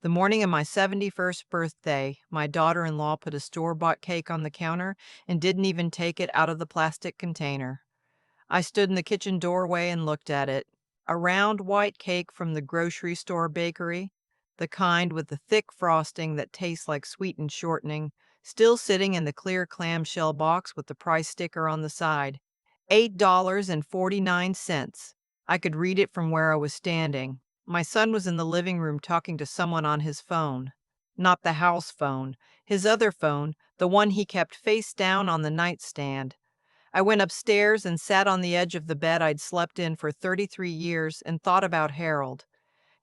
The morning of my 71st birthday, my daughter-in-law put a store-bought cake on the counter and didn't even take it out of the plastic container. I stood in the kitchen doorway and looked at it. A round white cake from the grocery store bakery, the kind with the thick frosting that tastes like sweetened shortening, still sitting in the clear clamshell box with the price sticker on the side. $8.49. I could read it from where I was standing. My son was in the living room talking to someone on his phone. Not the house phone, his other phone, the one he kept face down on the nightstand. I went upstairs and sat on the edge of the bed I'd slept in for 33 years and thought about Harold.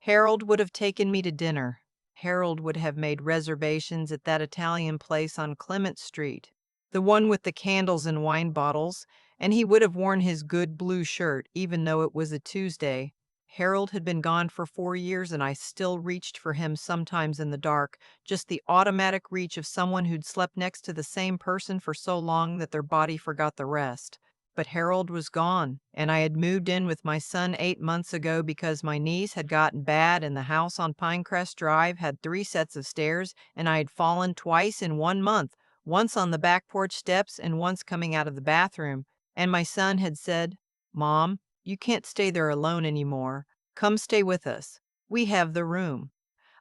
Harold would have taken me to dinner. Harold would have made reservations at that Italian place on Clement Street, the one with the candles and wine bottles, and he would have worn his good blue shirt even though it was a Tuesday. Harold had been gone for 4 years and I still reached for him sometimes in the dark, just the automatic reach of someone who'd slept next to the same person for so long that their body forgot the rest. But Harold was gone, and I had moved in with my son 8 months ago because my knees had gotten bad and the house on Pinecrest Drive had 3 sets of stairs and I had fallen twice in 1 month, once on the back porch steps and once coming out of the bathroom. And my son had said, "Mom, you can't stay there alone anymore. Come stay with us. We have the room."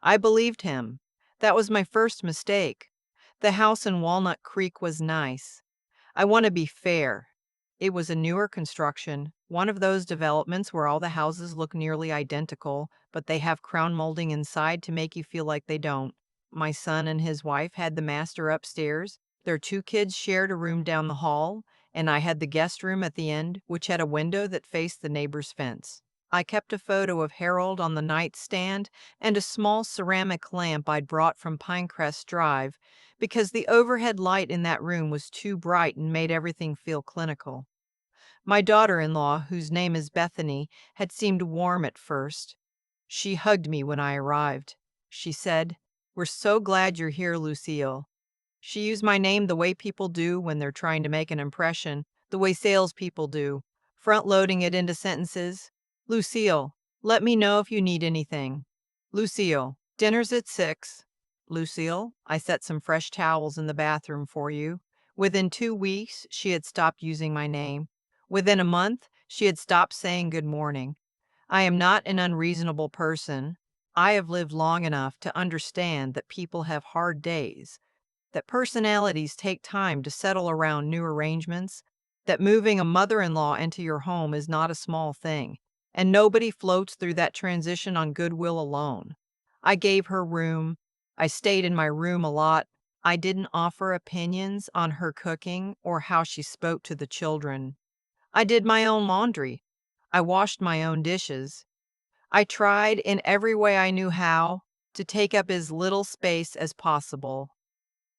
I believed him. That was my first mistake. The house in Walnut Creek was nice. I want to be fair. It was a newer construction, one of those developments where all the houses look nearly identical, but they have crown molding inside to make you feel like they don't. My son and his wife had the master upstairs. Their 2 kids shared a room down the hall, and I had the guest room at the end, which had a window that faced the neighbor's fence. I kept a photo of Harold on the nightstand and a small ceramic lamp I'd brought from Pinecrest Drive because the overhead light in that room was too bright and made everything feel clinical. My daughter-in-law, whose name is Bethany, had seemed warm at first. She hugged me when I arrived. She said, "We're so glad you're here, Lucille." She used my name the way people do when they're trying to make an impression, the way salespeople do, front-loading it into sentences. "Lucille, let me know if you need anything." "Lucille, dinner's at 6. "Lucille, I set some fresh towels in the bathroom for you." Within 2 weeks, she had stopped using my name. Within a month, she had stopped saying good morning. I am not an unreasonable person. I have lived long enough to understand that people have hard days, that personalities take time to settle around new arrangements, that moving a mother-in-law into your home is not a small thing, and nobody floats through that transition on goodwill alone. I gave her room. I stayed in my room a lot. I didn't offer opinions on her cooking or how she spoke to the children. I did my own laundry. I washed my own dishes. I tried in every way I knew how to take up as little space as possible.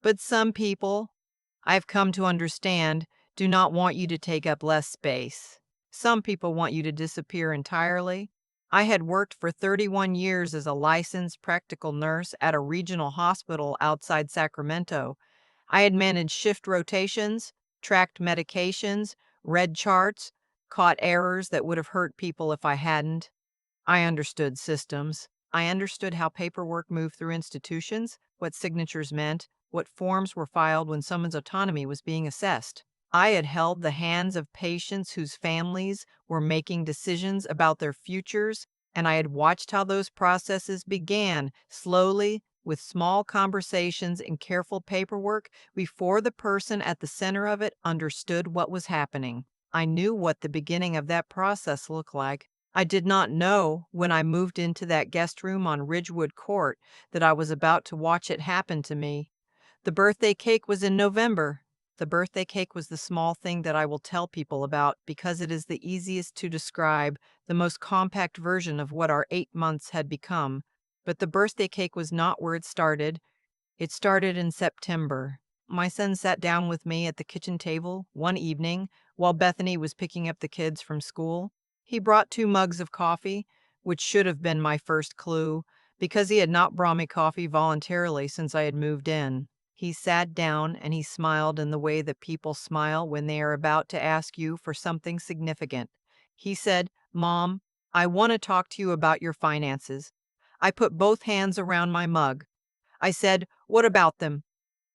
But some people, I've come to understand, do not want you to take up less space. Some people want you to disappear entirely. I had worked for 31 years as a licensed practical nurse at a regional hospital outside Sacramento. I had managed shift rotations, tracked medications, read charts, caught errors that would have hurt people if I hadn't. I understood systems. I understood how paperwork moved through institutions, what signatures meant, what forms were filed when someone's autonomy was being assessed. I had held the hands of patients whose families were making decisions about their futures, and I had watched how those processes began slowly with small conversations and careful paperwork before the person at the center of it understood what was happening. I knew what the beginning of that process looked like. I did not know when I moved into that guest room on Ridgewood Court that I was about to watch it happen to me. The birthday cake was in November. The birthday cake was the small thing that I will tell people about because it is the easiest to describe, the most compact version of what our 8 months had become. But the birthday cake was not where it started. It started in September. My son sat down with me at the kitchen table one evening while Bethany was picking up the kids from school. He brought 2 mugs of coffee, which should have been my first clue, because he had not brought me coffee voluntarily since I had moved in. He sat down and he smiled in the way that people smile when they are about to ask you for something significant. He said, "Mom, I want to talk to you about your finances. I put both hands around my mug. I said, "What about them?"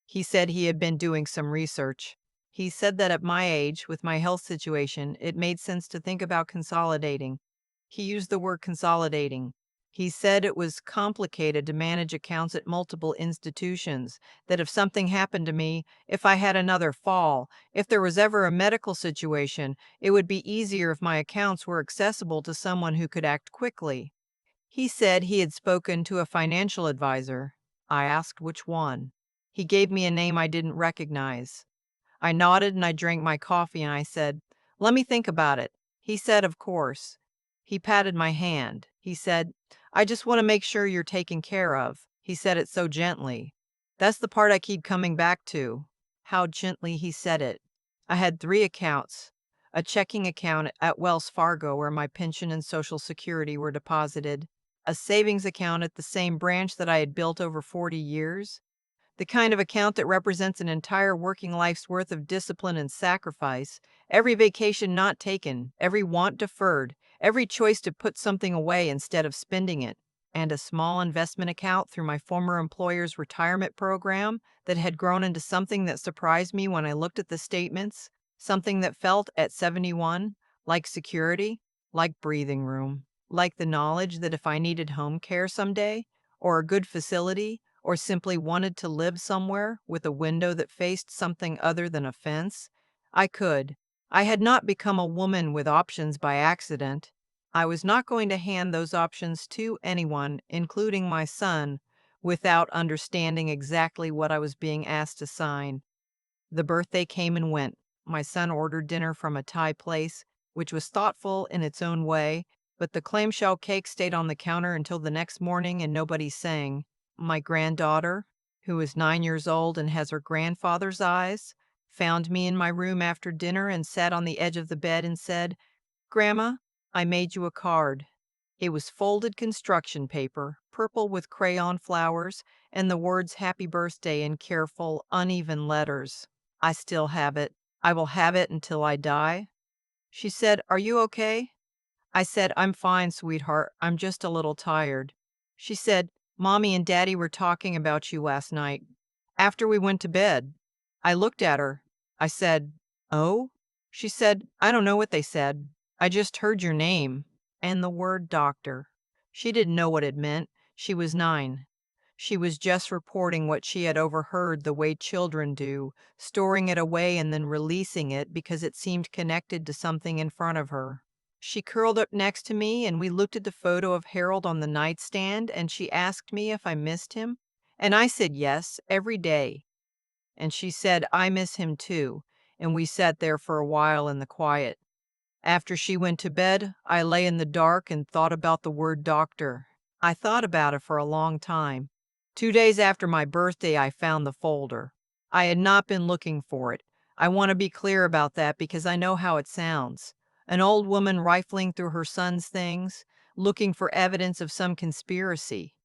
He said he had been doing some research. He said that at my age, with my health situation, it made sense to think about consolidating. He used the word consolidating. He said it was complicated to manage accounts at multiple institutions, that if something happened to me, if I had another fall, if there was ever a medical situation, it would be easier if my accounts were accessible to someone who could act quickly. He said he had spoken to a financial advisor. I asked which one. He gave me a name I didn't recognize. I nodded and I drank my coffee and I said, "Let me think about it." He said, "Of course." He patted my hand. He said, "I just want to make sure you're taken care of." He said it so gently. That's the part I keep coming back to. How gently he said it. I had three accounts: a checking account at Wells Fargo where my pension and Social Security were deposited, a savings account at the same branch that I had built over 40 years, the kind of account that represents an entire working life's worth of discipline and sacrifice, every vacation not taken, every want deferred, every choice to put something away instead of spending it, and a small investment account through my former employer's retirement program that had grown into something that surprised me when I looked at the statements, something that felt, at 71, like security, like breathing room, like the knowledge that if I needed home care someday, or a good facility, or simply wanted to live somewhere with a window that faced something other than a fence, I could. I had not become a woman with options by accident. I was not going to hand those options to anyone, including my son, without understanding exactly what I was being asked to sign. The birthday came and went. My son ordered dinner from a Thai place, which was thoughtful in its own way, but the clamshell cake stayed on the counter until the next morning and nobody sang. My granddaughter, who is 9 years old and has her grandfather's eyes, found me in my room after dinner and sat on the edge of the bed and said, "Grandma, I made you a card." It was folded construction paper, purple with crayon flowers, and the words "Happy Birthday" in careful, uneven letters. I still have it. I will have it until I die. She said, "Are you okay?" I said, "I'm fine, sweetheart. I'm just a little tired." She said, "Mommy and Daddy were talking about you last night, after we went to bed." I looked at her. I said, "Oh?" She said, "I don't know what they said. I just heard your name and the word doctor." She didn't know what it meant. She was 9. She was just reporting what she had overheard the way children do, storing it away and then releasing it because it seemed connected to something in front of her. She curled up next to me and we looked at the photo of Harold on the nightstand and she asked me if I missed him. And I said yes, every day. And she said, "I miss him too." And we sat there for a while in the quiet. After she went to bed, I lay in the dark and thought about the word doctor. I thought about it for a long time. 2 days after my birthday, I found the folder. I had not been looking for it. I want to be clear about that because I know how it sounds. An old woman rifling through her son's things, looking for evidence of some conspiracy.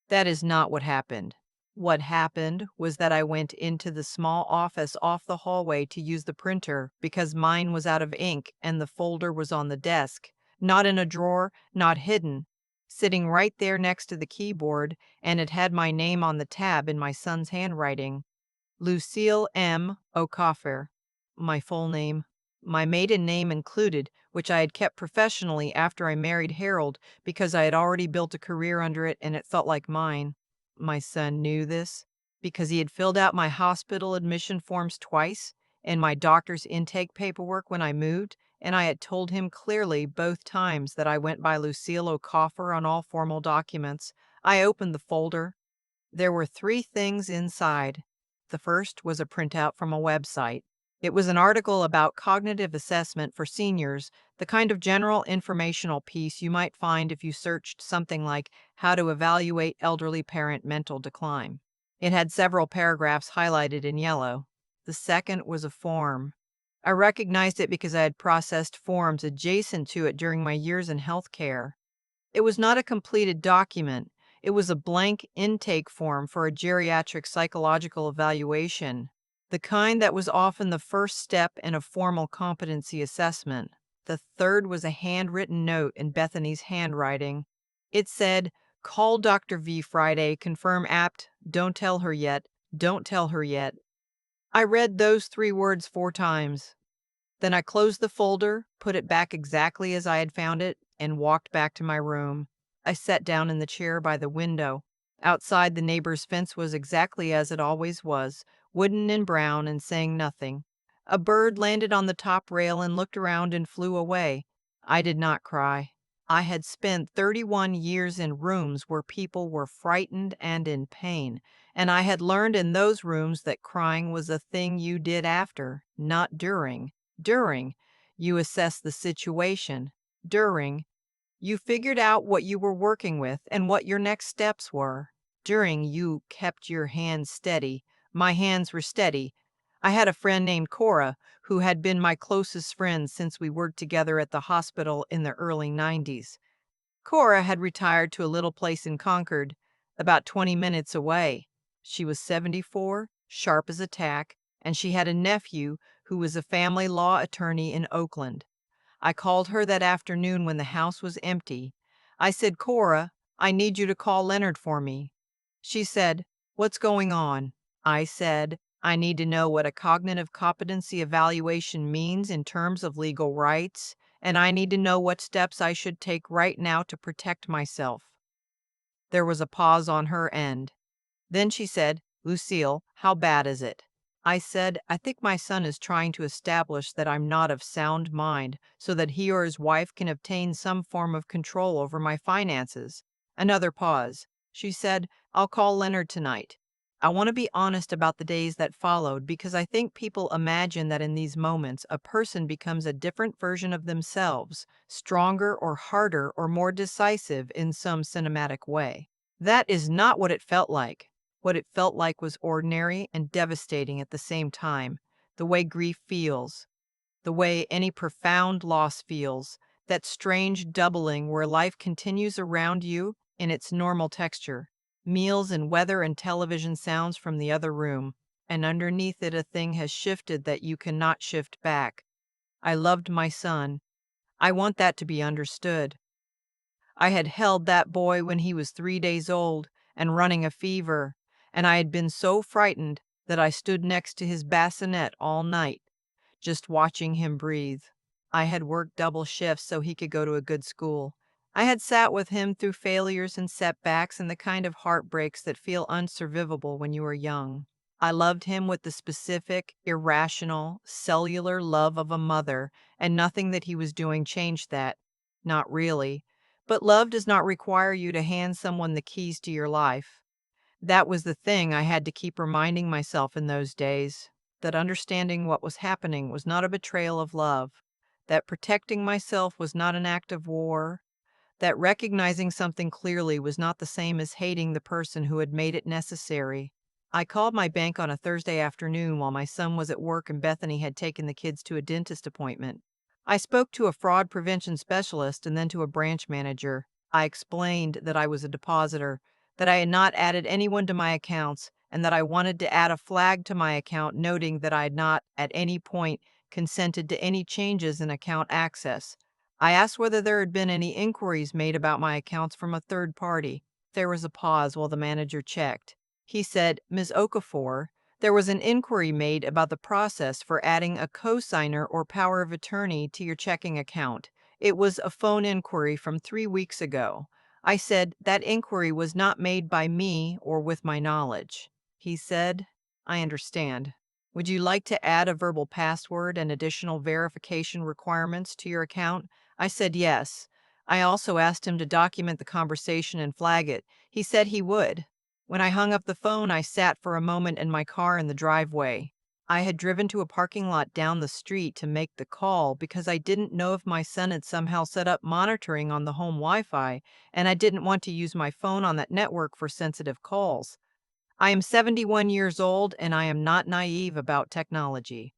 That is not what happened. What happened was that I went into the small office off the hallway to use the printer because mine was out of ink and the folder was on the desk, not in a drawer, not hidden, sitting right there next to the keyboard, and it had my name on the tab in my son's handwriting. Lucille M. O'Coffer, my full name, my maiden name included, which I had kept professionally after I married Harold because I had already built a career under it and it felt like mine. My son knew this because he had filled out my hospital admission forms twice and my doctor's intake paperwork when I moved, and I had told him clearly both times that I went by Lucille O'Coffer on all formal documents. I opened the folder. There were three things inside. The first was a printout from a website. It was an article about cognitive assessment for seniors, the kind of general informational piece you might find if you searched something like "How to Evaluate Elderly Parent Mental Decline." It had several paragraphs highlighted in yellow. The second was a form. I recognized it because I had processed forms adjacent to it during my years in healthcare. It was not a completed document. It was a blank intake form for a geriatric psychological evaluation, the kind that was often the first step in a formal competency assessment. The third was a handwritten note in Bethany's handwriting. It said, Call Dr. V Friday, confirm apt, don't tell her yet, don't tell her yet. I read those 3 words 4 times. Then I closed the folder, put it back exactly as I had found it, and walked back to my room. I sat down in the chair by the window. Outside, the neighbor's fence was exactly as it always was, wooden and brown, and saying nothing. A bird landed on the top rail and looked around and flew away. I did not cry. I had spent 31 years in rooms where people were frightened and in pain, and I had learned in those rooms that crying was a thing you did after, not during. During, you assess the situation. During, you figured out what you were working with and what your next steps were. During, you kept your hands steady. My hands were steady. I had a friend named Cora who had been my closest friend since we worked together at the hospital in the early 90s. Cora had retired to a little place in Concord, about 20 minutes away. She was 74, sharp as a tack, and she had a nephew who was a family law attorney in Oakland. I called her that afternoon when the house was empty. I said, Cora, I need you to call Leonard for me. She said, what's going on? I said, I need to know what a cognitive competency evaluation means in terms of legal rights, and I need to know what steps I should take right now to protect myself. There was a pause on her end. Then she said, Lucille, how bad is it? I said, I think my son is trying to establish that I'm not of sound mind so that he or his wife can obtain some form of control over my finances. Another pause. She said, I'll call Leonard tonight. I want to be honest about the days that followed because I think people imagine that in these moments a person becomes a different version of themselves, stronger or harder or more decisive in some cinematic way. That is not what it felt like. What it felt like was ordinary and devastating at the same time, the way grief feels, the way any profound loss feels, that strange doubling where life continues around you in its normal texture, meals and weather and television sounds from the other room, and underneath it a thing has shifted that you cannot shift back. I loved my son. I want that to be understood. I had held that boy when he was 3 days old and running a fever, and I had been so frightened that I stood next to his bassinet all night, just watching him breathe. I had worked double shifts so he could go to a good school. I had sat with him through failures and setbacks and the kind of heartbreaks that feel unsurvivable when you are young. I loved him with the specific, irrational, cellular love of a mother, and nothing that he was doing changed that. Not really. But love does not require you to hand someone the keys to your life. That was the thing I had to keep reminding myself in those days, that understanding what was happening was not a betrayal of love, that protecting myself was not an act of war, that recognizing something clearly was not the same as hating the person who had made it necessary. I called my bank on a Thursday afternoon while my son was at work and Bethany had taken the kids to a dentist appointment. I spoke to a fraud prevention specialist and then to a branch manager. I explained that I was a depositor, that I had not added anyone to my accounts, and that I wanted to add a flag to my account noting that I had not at any point consented to any changes in account access. I asked whether there had been any inquiries made about my accounts from a third party. There was a pause while the manager checked. He said, Ms. Okafor, there was an inquiry made about the process for adding a cosigner or power of attorney to your checking account. It was a phone inquiry from 3 weeks ago. I said, that inquiry was not made by me or with my knowledge. He said, I understand. Would you like to add a verbal password and additional verification requirements to your account? I said yes. I also asked him to document the conversation and flag it. He said he would. When I hung up the phone, I sat for a moment in my car in the driveway. I had driven to a parking lot down the street to make the call because I didn't know if my son had somehow set up monitoring on the home Wi-Fi, and I didn't want to use my phone on that network for sensitive calls. I am 71 years old and I am not naive about technology.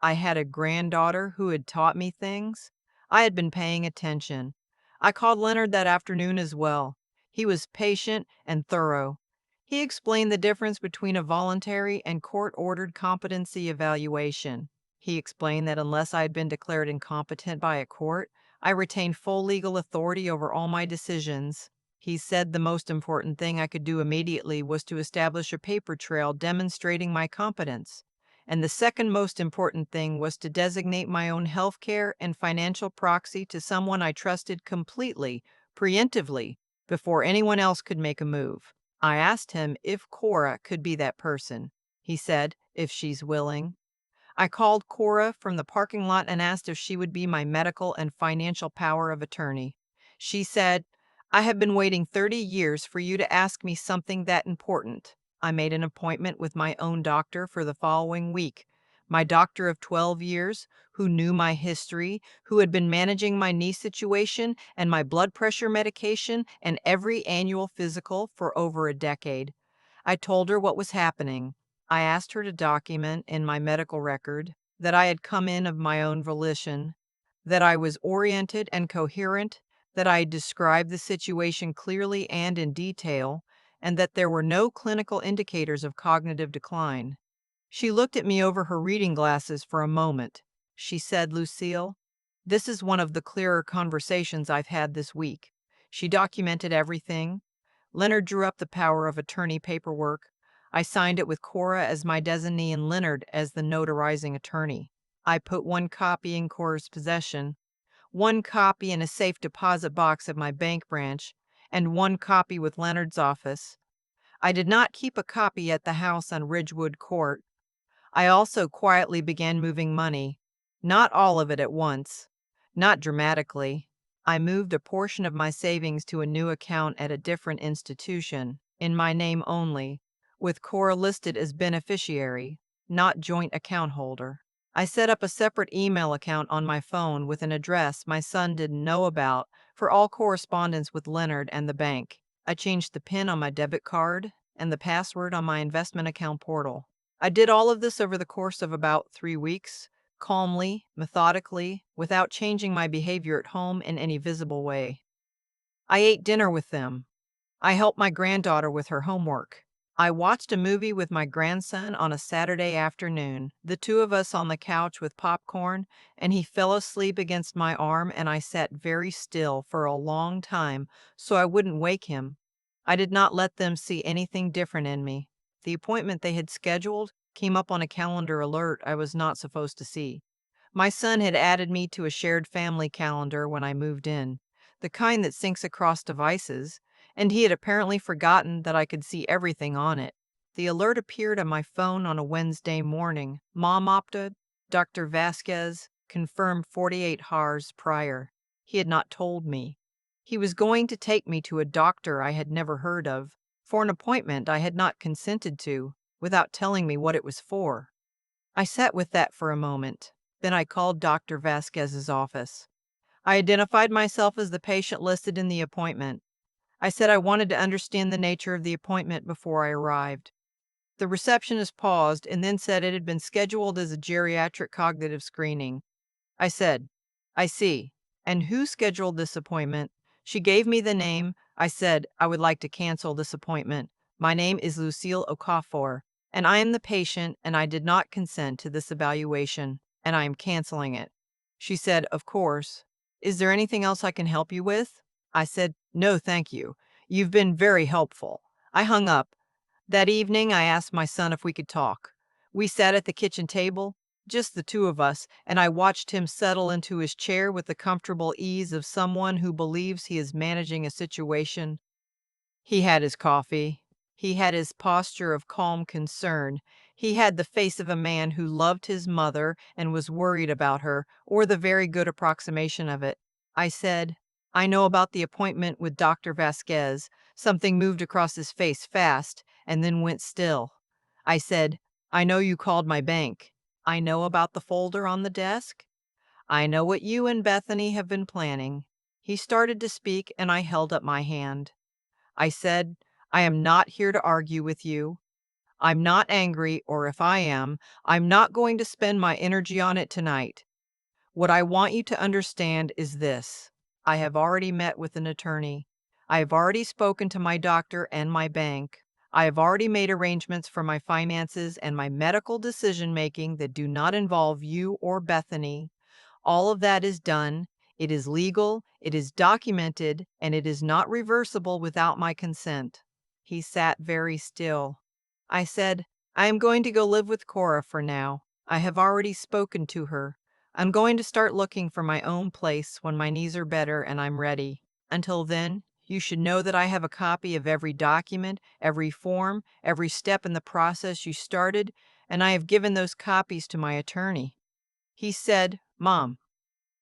I had a granddaughter who had taught me things. I had been paying attention. I called Leonard that afternoon as well. He was patient and thorough. He explained the difference between a voluntary and court-ordered competency evaluation. He explained that unless I had been declared incompetent by a court, I retained full legal authority over all my decisions. He said the most important thing I could do immediately was to establish a paper trail demonstrating my competence. And the second most important thing was to designate my own healthcare and financial proxy to someone I trusted completely, preemptively, before anyone else could make a move. I asked him if Cora could be that person. He said, if she's willing. I called Cora from the parking lot and asked if she would be my medical and financial power of attorney. She said, I have been waiting 30 years for you to ask me something that important. I made an appointment with my own doctor for the following week. My doctor of 12 years, who knew my history, who had been managing my knee situation and my blood pressure medication and every annual physical for over a decade. I told her what was happening. I asked her to document in my medical record that I had come in of my own volition, that I was oriented and coherent, that I had described the situation clearly and in detail, and that there were no clinical indicators of cognitive decline. She looked at me over her reading glasses for a moment. She said, Lucille, this is one of the clearer conversations I've had this week. She documented everything. Leonard drew up the power of attorney paperwork. I signed it with Cora as my designee and Leonard as the notarizing attorney. I put one copy in Cora's possession, one copy in a safe deposit box at my bank branch, and one copy with Leonard's office. I did not keep a copy at the house on Ridgewood Court. I also quietly began moving money, not all of it at once, not dramatically. I moved a portion of my savings to a new account at a different institution, in my name only, with Cora listed as beneficiary, not joint account holder. I set up a separate email account on my phone with an address my son didn't know about for all correspondence with Leonard and the bank. I changed the PIN on my debit card and the password on my investment account portal. I did all of this over the course of about 3 weeks, calmly, methodically, without changing my behavior at home in any visible way. I ate dinner with them. I helped my granddaughter with her homework. I watched a movie with my grandson on a Saturday afternoon, the two of us on the couch with popcorn, and he fell asleep against my arm, and I sat very still for a long time so I wouldn't wake him. I did not let them see anything different in me. The appointment they had scheduled came up on a calendar alert I was not supposed to see. My son had added me to a shared family calendar when I moved in, the kind that syncs across devices, and he had apparently forgotten that I could see everything on it. The alert appeared on my phone on a Wednesday morning. Mom opted. Dr. Vasquez confirmed 48 hours prior. He had not told me. He was going to take me to a doctor I had never heard of, for an appointment I had not consented to, without telling me what it was for. I sat with that for a moment. Then I called Dr. Vasquez's office. I identified myself as the patient listed in the appointment. I said I wanted to understand the nature of the appointment before I arrived. The receptionist paused and then said it had been scheduled as a geriatric cognitive screening. I said, I see. And who scheduled this appointment? She gave me the name. I said, I would like to cancel this appointment. My name is Lucille Okafor, and I am the patient, and I did not consent to this evaluation, and I am canceling it. She said, of course. Is there anything else I can help you with? I said, no, thank you. You've been very helpful. I hung up. That evening, I asked my son if we could talk. We sat at the kitchen table, just the two of us, and I watched him settle into his chair with the comfortable ease of someone who believes he is managing a situation. He had his coffee. He had his posture of calm concern. He had the face of a man who loved his mother and was worried about her, or the very good approximation of it. I said, I know about the appointment with Dr. Vasquez. Something moved across his face fast and then went still. I said, I know you called my bank. I know about the folder on the desk. I know what you and Bethany have been planning. He started to speak, and I held up my hand. I said, I am not here to argue with you. I'm not angry, or if I am, I'm not going to spend my energy on it tonight. What I want you to understand is this. I have already met with an attorney. I have already spoken to my doctor and my bank. I have already made arrangements for my finances and my medical decision-making that do not involve you or Bethany. All of that is done. It is legal, it is documented, and it is not reversible without my consent." He sat very still. I said, "I am going to go live with Cora for now. I have already spoken to her. I'm going to start looking for my own place when my knees are better and I'm ready. Until then, you should know that I have a copy of every document, every form, every step in the process you started, and I have given those copies to my attorney." He said, "Mom,"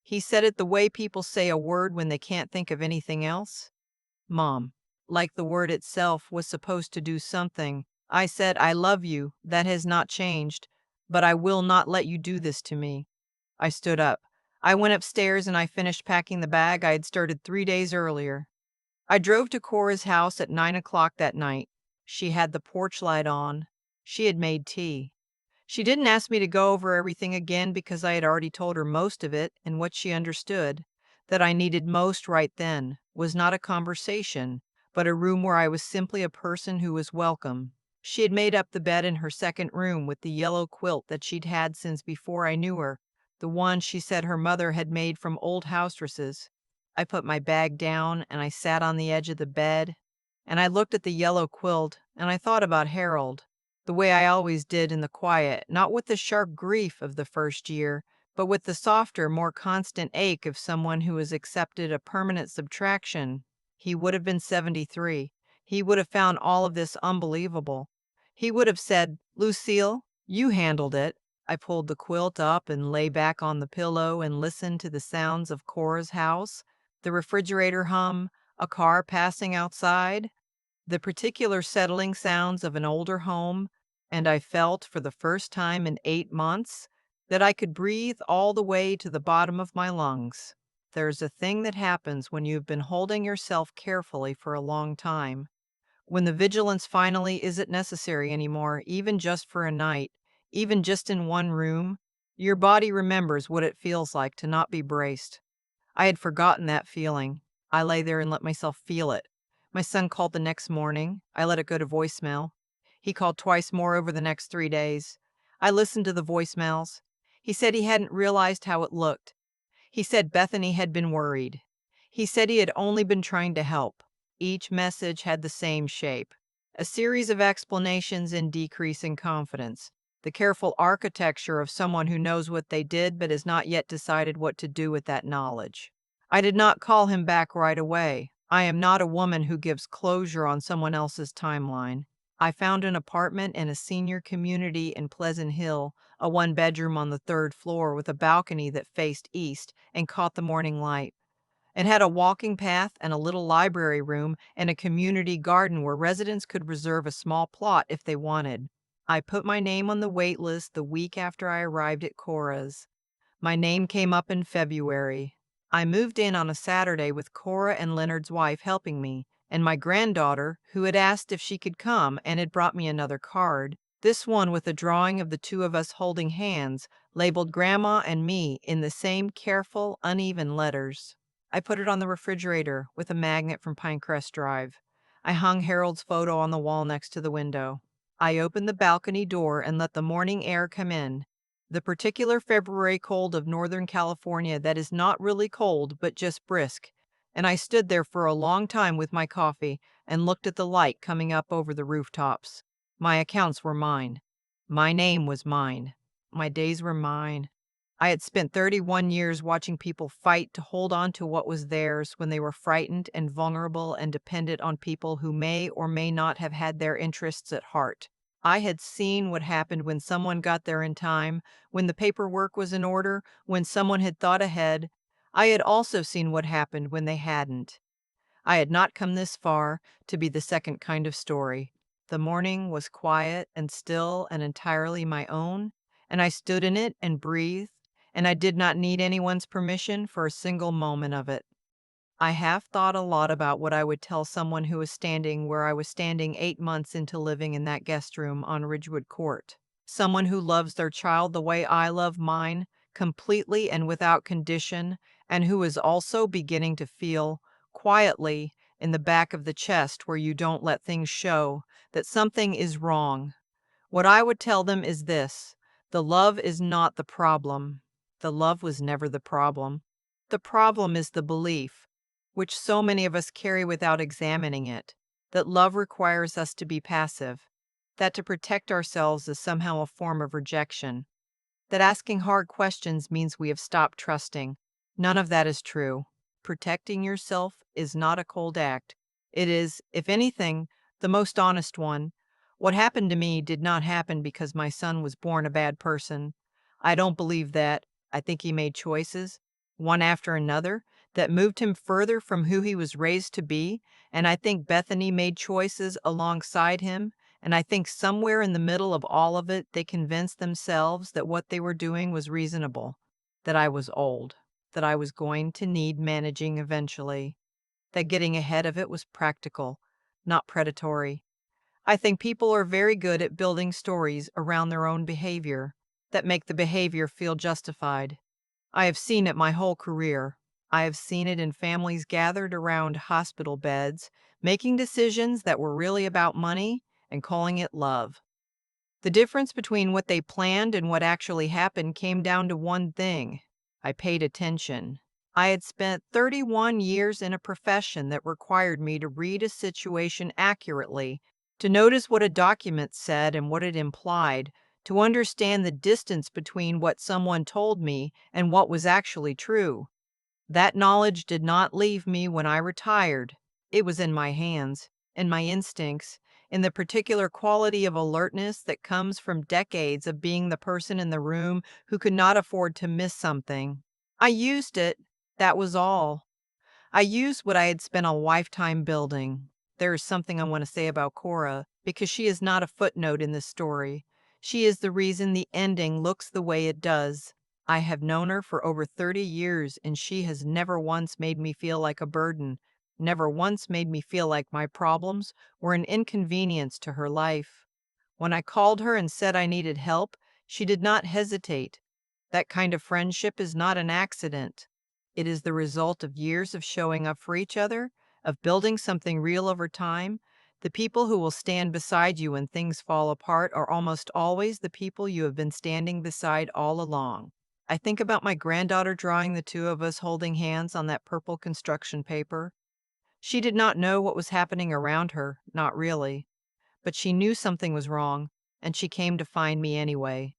he said it the way people say a word when they can't think of anything else. "Mom," like the word itself was supposed to do something. I said, "I love you. That has not changed. But I will not let you do this to me." I stood up. I went upstairs and I finished packing the bag I had started 3 days earlier. I drove to Cora's house at 9 o'clock that night. She had the porch light on. She had made tea. She didn't ask me to go over everything again because I had already told her most of it, and what she understood, that I needed most right then, was not a conversation, but a room where I was simply a person who was welcome. She had made up the bed in her second room with the yellow quilt that she'd had since before I knew her, the one she said her mother had made from old house dresses. I put my bag down and I sat on the edge of the bed, and I looked at the yellow quilt and I thought about Harold the way I always did in the quiet, not with the sharp grief of the first year, but with the softer, more constant ache of someone who has accepted a permanent subtraction. He would have been 73. He would have found all of this unbelievable. He would have said, "Lucille, you handled it." I pulled the quilt up and lay back on the pillow and listened to the sounds of Cora's house, the refrigerator hum, a car passing outside, the particular settling sounds of an older home, and I felt for the first time in 8 months that I could breathe all the way to the bottom of my lungs. There's a thing that happens when you've been holding yourself carefully for a long time, when the vigilance finally isn't necessary anymore, even just for a night, even just in one room. Your body remembers what it feels like to not be braced. I had forgotten that feeling. I lay there and let myself feel it. My son called the next morning. I let it go to voicemail. He called twice more over the next 3 days. I listened to the voicemails. He said he hadn't realized how it looked. He said Bethany had been worried. He said he had only been trying to help. Each message had the same shape, a series of explanations in decreasing confidence, the careful architecture of someone who knows what they did but has not yet decided what to do with that knowledge. I did not call him back right away. I am not a woman who gives closure on someone else's timeline. I found an apartment in a senior community in Pleasant Hill, a one-bedroom on the third floor with a balcony that faced east and caught the morning light. It had a walking path and a little library room and a community garden where residents could reserve a small plot if they wanted. I put my name on the wait list the week after I arrived at Cora's. My name came up in February. I moved in on a Saturday with Cora and Leonard's wife helping me, and my granddaughter, who had asked if she could come and had brought me another card, this one with a drawing of the two of us holding hands, labeled Grandma and me in the same careful, uneven letters. I put it on the refrigerator with a magnet from Pinecrest Drive. I hung Harold's photo on the wall next to the window. I opened the balcony door and let the morning air come in, the particular February cold of Northern California that is not really cold but just brisk, and I stood there for a long time with my coffee and looked at the light coming up over the rooftops. My accounts were mine. My name was mine. My days were mine. I had spent 31 years watching people fight to hold on to what was theirs when they were frightened and vulnerable and dependent on people who may or may not have had their interests at heart. I had seen what happened when someone got there in time, when the paperwork was in order, when someone had thought ahead. I had also seen what happened when they hadn't. I had not come this far to be the second kind of story. The morning was quiet and still and entirely my own, and I stood in it and breathed, and I did not need anyone's permission for a single moment of it. I have thought a lot about what I would tell someone who was standing where I was standing 8 months into living in that guest room on Ridgewood Court. Someone who loves their child the way I love mine, completely and without condition, and who is also beginning to feel, quietly, in the back of the chest where you don't let things show, that something is wrong. What I would tell them is this: the love is not the problem. The love was never the problem. the problem is the belief, which so many of us carry without examining it, that love requires us to be passive, that to protect ourselves is somehow a form of rejection, that asking hard questions means we have stopped trusting. None of that is true. Protecting yourself is not a cold act. It is, if anything, the most honest one. What happened to me did not happen because my son was born a bad person. I don't believe that. I think he made choices, one after another, that moved him further from who he was raised to be, and I think Bethany made choices alongside him, and I think somewhere in the middle of all of it, they convinced themselves that what they were doing was reasonable, that I was old, that I was going to need managing eventually, that getting ahead of it was practical, not predatory. I think people are very good at building stories around their own behavior that make the behavior feel justified. I have seen it my whole career. I have seen it in families gathered around hospital beds, making decisions that were really about money and calling it love. The difference between what they planned and what actually happened came down to one thing: I paid attention. I had spent 31 years in a profession that required me to read a situation accurately, to notice what a document said and what it implied, to understand the distance between what someone told me and what was actually true. That knowledge did not leave me when I retired. It was in my hands, in my instincts, in the particular quality of alertness that comes from decades of being the person in the room who could not afford to miss something. I used it, that was all. I used what I had spent a lifetime building. There is something I want to say about Cora, because she is not a footnote in this story. She is the reason the ending looks the way it does. I have known her for over 30 years, and she has never once made me feel like a burden, never once made me feel like my problems were an inconvenience to her life. When I called her and said I needed help, she did not hesitate. That kind of friendship is not an accident. It is the result of years of showing up for each other, of building something real over time. The people who will stand beside you when things fall apart are almost always the people you have been standing beside all along. I think about my granddaughter drawing the two of us holding hands on that purple construction paper. She did not know what was happening around her, not really, but she knew something was wrong, and she came to find me anyway.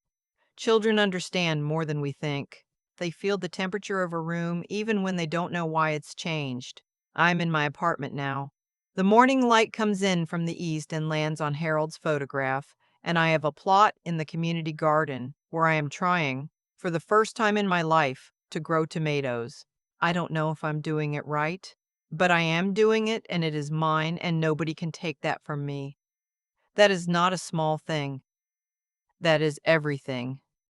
Children understand more than we think. They feel the temperature of a room even when they don't know why it's changed. I'm in my apartment now. The morning light comes in from the east and lands on Harold's photograph, and I have a plot in the community garden where I am trying, for the first time in my life, to grow tomatoes. I don't know if I'm doing it right, but I am doing it and it is mine and nobody can take that from me. That is not a small thing. That is everything.